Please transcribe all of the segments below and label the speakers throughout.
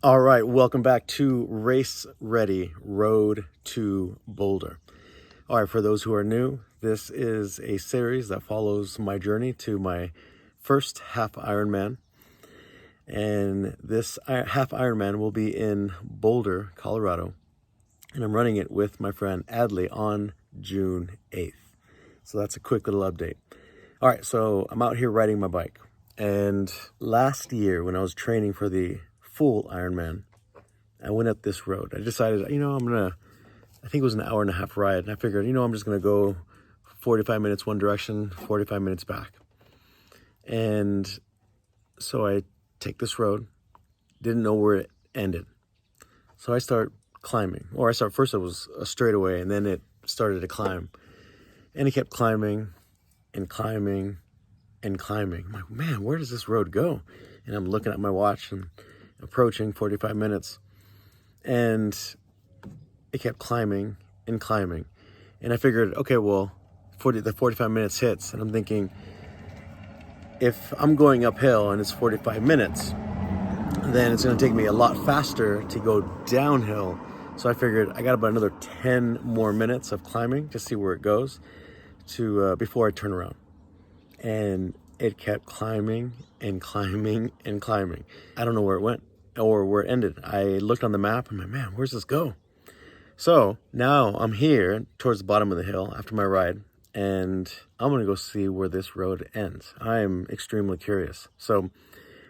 Speaker 1: All right, welcome back to Race Ready Road to Boulder. All right, for those who are new, this is a series that follows my journey to my first half Ironman. And this half Ironman will be in Boulder, Colorado. And I'm running it with my friend Adley on June 8th. So that's a quick little update. All right, so I'm out here riding my bike. And last year when I was training for the full Ironman, I went up this road. I decided, I think it was an hour and a half ride. And I figured, I'm just going to go 45 minutes one direction, 45 minutes back. And so I take this road, didn't know where it ended. So I start climbing. First it was a straightaway, and then it started to climb. And it kept climbing and climbing and climbing. I'm like, man, where does this road go? And I'm looking at my watch and approaching 45 minutes. And it kept climbing and climbing. And I figured, okay, well, the 45 minutes hits. And I'm thinking, if I'm going uphill and it's 45 minutes, then it's going to take me a lot faster to go downhill. So I figured I got about another 10 more minutes of climbing to see where it goes before I turn around. And it kept climbing and climbing and climbing. I don't know where it went or where it ended. I looked on the map and I'm like, man, where's this go? So now I'm here towards the bottom of the hill after my ride, and I'm going to go see where this road ends. I'm extremely curious. So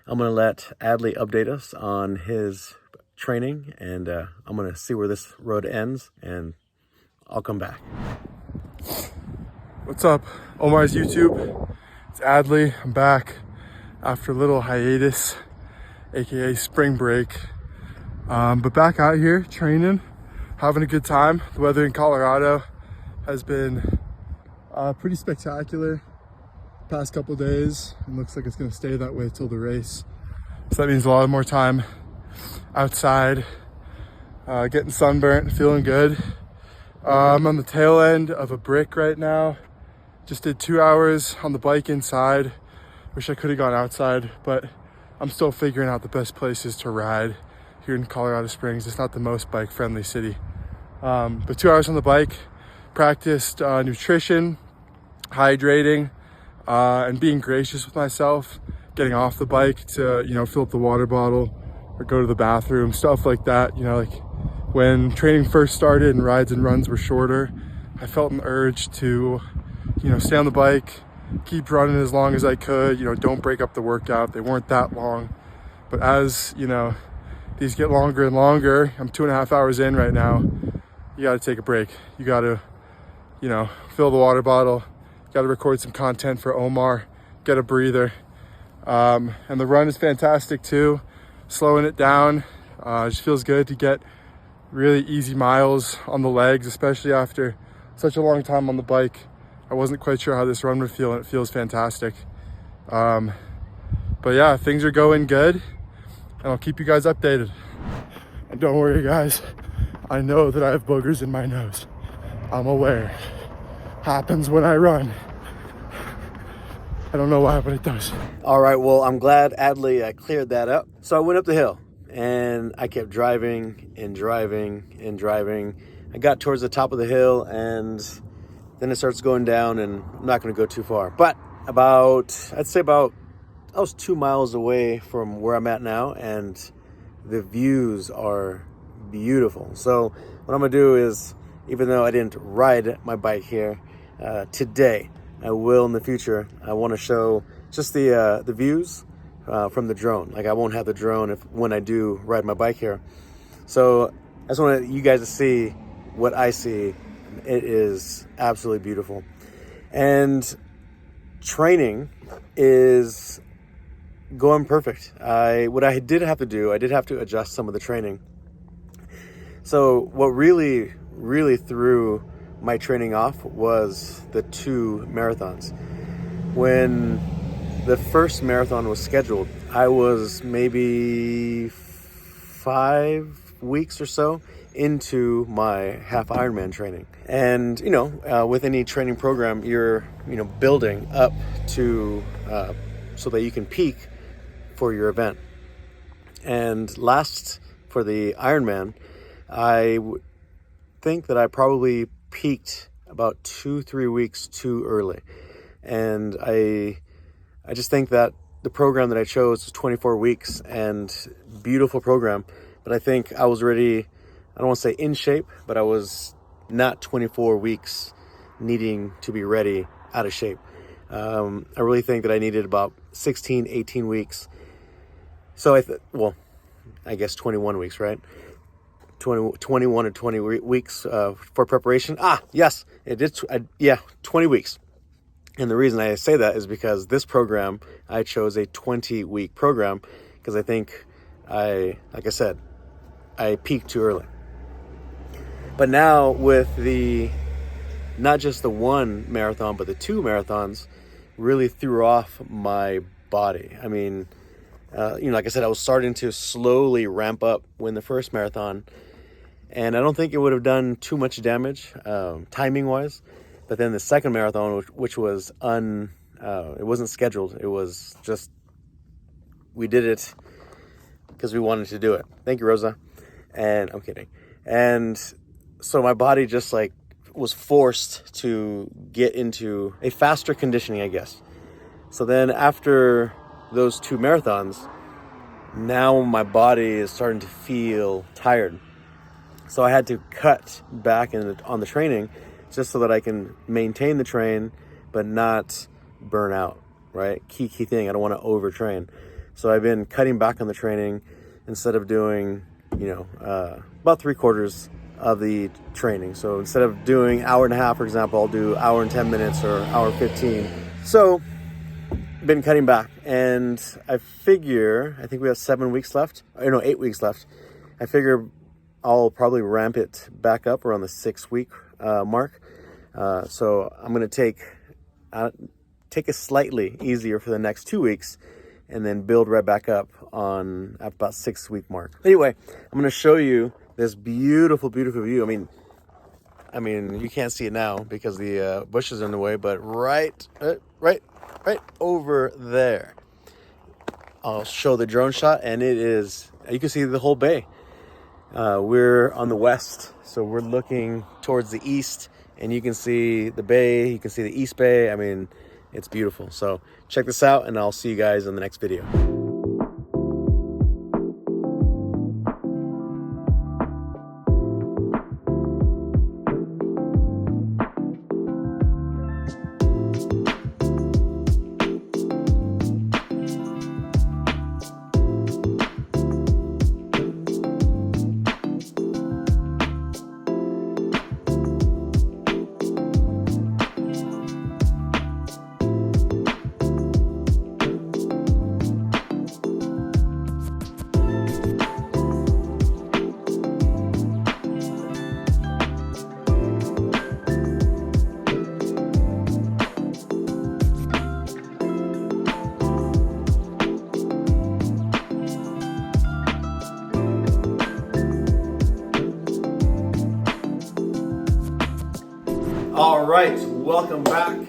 Speaker 1: I'm going to let Adley update us on his training, and I'm going to see where this road ends, and I'll come back.
Speaker 2: What's up, Omar's YouTube? It's Adley. I'm back after a little hiatus, aka spring break. But back out here training, having a good time. The weather in Colorado has been pretty spectacular the past couple days, and looks like it's going to stay that way till the race. So that means a lot more time outside, getting sunburnt, feeling good. I'm on the tail end of a brick right now. Just did 2 hours on the bike inside. Wish I could have gone outside, but I'm still figuring out the best places to ride here in Colorado Springs. It's not the most bike friendly city. But 2 hours on the bike, practiced nutrition, hydrating, and being gracious with myself, getting off the bike to, fill up the water bottle or go to the bathroom, stuff like that. Like when training first started and rides and runs were shorter, I felt an urge to, stay on the bike, keep running as long as I could, don't break up the workout. They weren't that long. But as, these get longer and longer, I'm 2.5 hours in right now, you got to take a break. You got to, fill the water bottle, got to record some content for Omar, get a breather. And the run is fantastic too, slowing it down. Just feels good to get really easy miles on the legs, especially after such a long time on the bike. I wasn't quite sure how this run would feel, and it feels fantastic. But yeah, things are going good, and I'll keep you guys updated. And don't worry guys, I know that I have boogers in my nose. I'm aware. Happens when I run. I don't know why, but it does.
Speaker 1: All right, well, I'm glad Adley cleared that up. So I went up the hill, and I kept driving and driving and driving. I got towards the top of the hill, and then it starts going down, and I'm not going to go too far. But I was 2 miles away from where I'm at now, and the views are beautiful. So what I'm going to do is, even though I didn't ride my bike here today, I will in the future. I want to show just the views from the drone. Like I won't have the drone when I do ride my bike here. So I just want you guys to see what I see. It is absolutely beautiful. And training is going perfect. What I did have to do, I did have to adjust some of the training. So what really threw my training off was the 2 marathons. When the first marathon was scheduled, I was maybe 5 weeks or so into my half Ironman training. And, with any training program, you're, building up to, so that you can peak for your event. And last, for the Ironman, I think that I probably peaked about 2-3 weeks too early. And I just think that the program that I chose was 24 weeks and beautiful program. But I think I was already, I don't want to say in shape, but I was not 24 weeks needing to be ready out of shape. I really think that I needed about 16, 18 weeks. So I guess 21 weeks, right? 21 or 20 weeks for preparation. Yes, it did. 20 weeks. And the reason I say that is because this program, I chose a 20-week program because I think like I said, I peaked too early. But now with not just the one marathon, but the 2 marathons really threw off my body. I mean, like I said, I was starting to slowly ramp up when the first marathon, and I don't think it would have done too much damage timing wise. But then the second marathon, which was it wasn't scheduled. It was just, we did it because we wanted to do it. Thank you, Rosa. And I'm kidding. And so my body just like was forced to get into a faster conditioning, I guess. So then after those 2 marathons, now my body is starting to feel tired. So I had to cut back on the training just so that I can maintain the train, but not burn out, right? Key thing, I don't want to overtrain. So I've been cutting back on the training instead of doing, about 3/4 of the training. So instead of doing hour and a half, for example, I'll do hour and 10 minutes or hour 15. So been cutting back, and I think we have 7 weeks left, 8 weeks left. I figure I'll probably ramp it back up around the 6-week mark. So I'm going to take it slightly easier for the next 2 weeks and then build right back up on at about 6-week mark. Anyway, I'm going to show you this beautiful, beautiful view. I mean, you can't see it now because the bushes are in the way, but right over there, I'll show the drone shot, and you can see the whole bay. We're on the west, so we're looking towards the east, and you can see the bay, you can see the east bay. I mean, it's beautiful. So check this out, and I'll see you guys in the next video. All right, welcome back.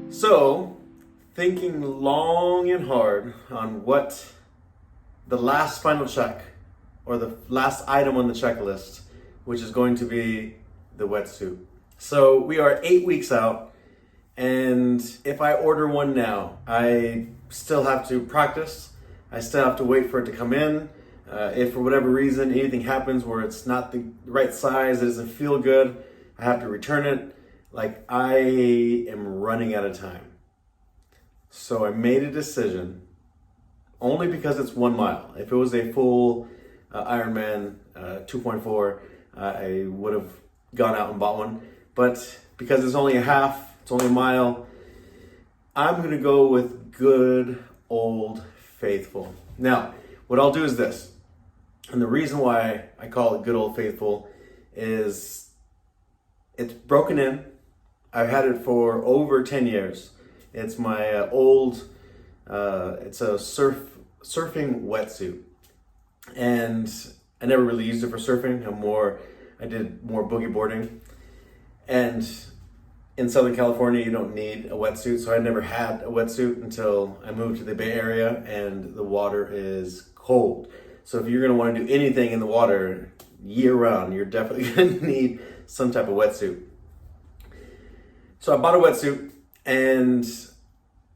Speaker 1: So, thinking long and hard on what the last final check or the last item on the checklist, which is going to be the wetsuit. So we are 8 weeks out, and if I order one now, I still have to practice. I still have to wait for it to come in. If for whatever reason anything happens where it's not the right size, it doesn't feel good, I have to return it. Like, I am running out of time. So I made a decision, only because it's 1 mile. If it was a full Ironman 2.4, I would have gone out and bought one. But because it's only it's only a mile, I'm gonna go with good old faithful. Now, what I'll do is this, and the reason why I call it good old faithful is it's broken in. I've had it for over 10 years. It's my it's a surfing wetsuit. And I never really used it for surfing. I did more boogie boarding. And in Southern California, you don't need a wetsuit, so I never had a wetsuit until I moved to the Bay Area, and the water is cold. So if you're gonna wanna do anything in the water year round, you're definitely gonna need some type of wetsuit. So I bought a wetsuit, and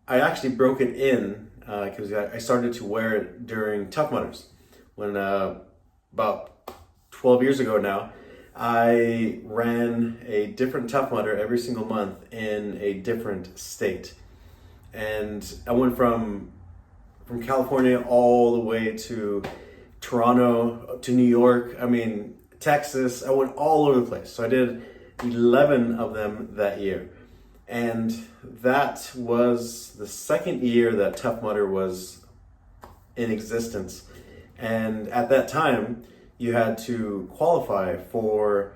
Speaker 1: I actually broke it in because I started to wear it during Tough Mudders. When about 12 years ago now, I ran a different Tough Mudder every single month in a different state. And I went from California all the way to Toronto, to New York, Texas. I went all over the place. So I did 11 of them that year. And that was the second year that Tough Mudder was in existence. And at that time, you had to qualify for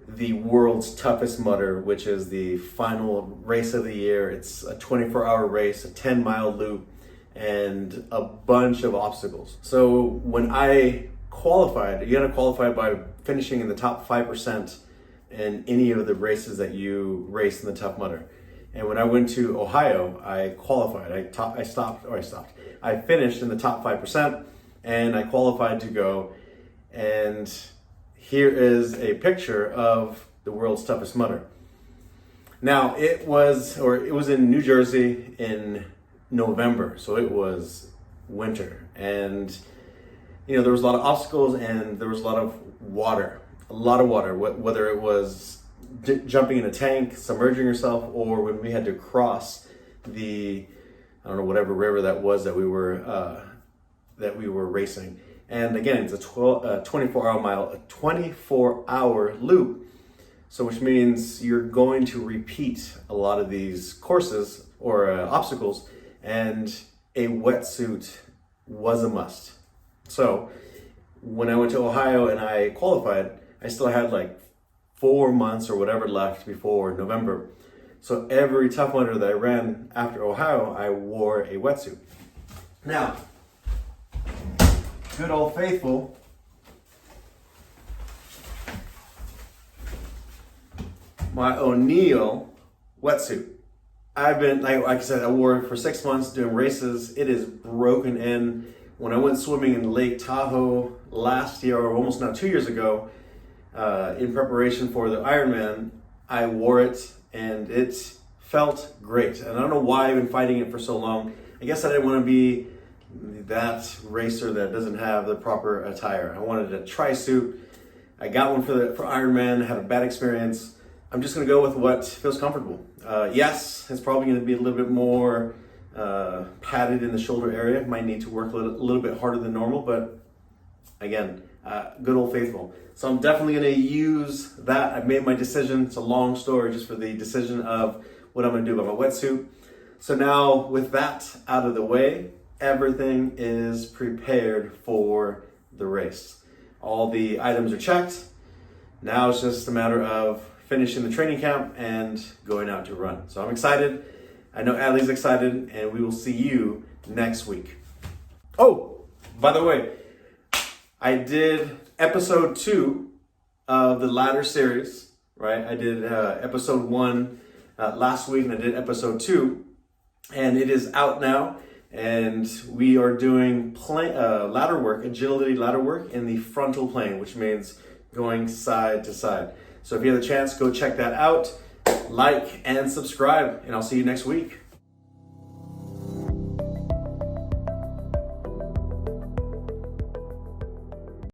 Speaker 1: the world's toughest mudder, which is the final race of the year. It's a 24-hour race, a 10-mile loop, and a bunch of obstacles. So when I qualified, you had to qualify by finishing in the top 5% in any of the races that you race in the Tough Mudder. And when I went to Ohio, I qualified. I finished in the top 5%, and I qualified to go. And here is a picture of the world's toughest mudder. Now it was in New Jersey in November, so it was winter, and there was a lot of obstacles, and there was a lot of water, whether it was jumping in a tank, submerging yourself, or when we had to cross the, I don't know, whatever river that was that we were racing. And again, it's a 24-hour loop. So which means you're going to repeat a lot of these courses or obstacles, and a wetsuit was a must. So when I went to Ohio and I qualified, I still had like 4 months or whatever left before November. So every Tough Mudder that I ran after Ohio, I wore a wetsuit. Now, good old faithful my O'Neill wetsuit. I've been, like I said, I wore it for 6 months doing races. It is broken in. When I went swimming in Lake Tahoe last year, or almost now 2 years ago, in preparation for the Ironman, I wore it and it felt great. And I don't know why I've been fighting it for so long. I guess I didn't want to be that racer that doesn't have the proper attire. I wanted a tri-suit. I got one for Ironman, had a bad experience. I'm just gonna go with what feels comfortable. Yes, it's probably gonna be a little bit more padded in the shoulder area. Might need to work a little bit harder than normal, but again, good old faithful. So I'm definitely gonna use that. I've made my decision. It's a long story just for the decision of what I'm gonna do about my wetsuit. So now with that out of the way, everything is prepared for the race. All the items are checked. Now it's just a matter of finishing the training camp and going out to run. So I'm excited. I know Adley's excited, and we will see you next week. Oh, by the way, I did episode 2 of the ladder series, right? I did episode 1 last week, and I did episode 2, and it is out now. And we are doing ladder work, agility ladder work in the frontal plane, which means going side to side. So if you have the chance, go check that out, like and subscribe, and I'll see you next week.